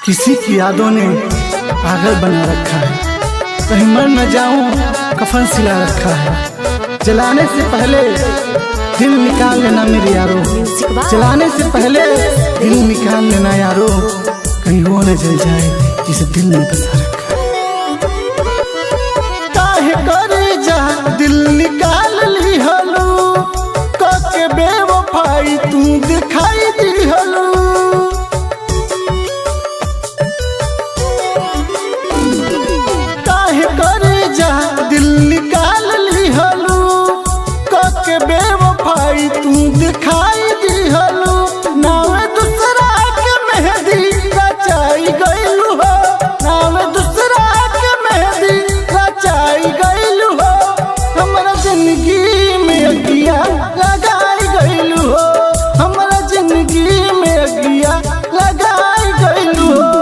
किसी की यादों ने पागल बना रखा है। कहीं मर न जाऊं कफन सिला रखा है। जलाने से पहले दिल निकाल लेना मेरे यारो, जलाने से पहले दिल निकाल लेना यारो, कहीं वो न जल जाए जिसे दिल में बसा रखा है। काहे करे जा दिल निकाल ली हलू, के बेवफाई तू दिखाई दी हलू। काहे करे जा दिल निकाल ली हलू, के बेवफाई तू दिखाई दी हलू। नावे दूसरा के मेहंदी रचाई गइलू हो, नावे दूसरा के मेहंदी रचाई गइलू हो। हमरा जिंदगी में अगिया लगाई गइलू हो, हमरा जिंदगी में अगिया लगाई गइलू हो।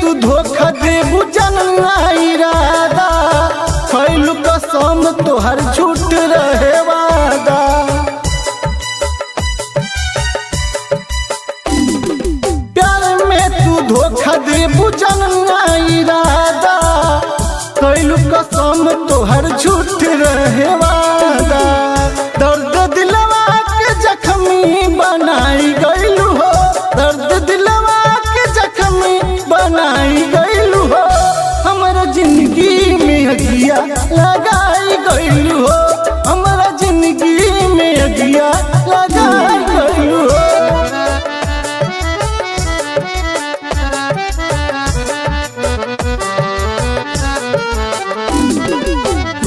तू धोखा देबू जनना इरादा, खैलू कसम तोहर झूठ रहे वादा। प्यार में तू धोखा देबू जनना इरादा, खैलू कसम तोहर झूठ रहे वादा। दर्द दिलवा के जख्मी बनाई गइलू हो, दर्द दिलवा के जख्मी बनाई गइलू हो। हमरा जिंदगी में अगिया लगाई गइलू हो, हमरा जिंदगी में अगिया लगाई गइलू हो।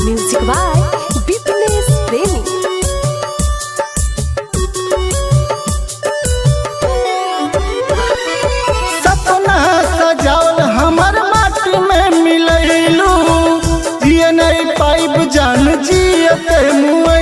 म्यूजिक बाय बिपनेश प्रेमी। सपना सजावल हमर माटी में मिलैलू, जिए नहीं पाइब जान जियते मुए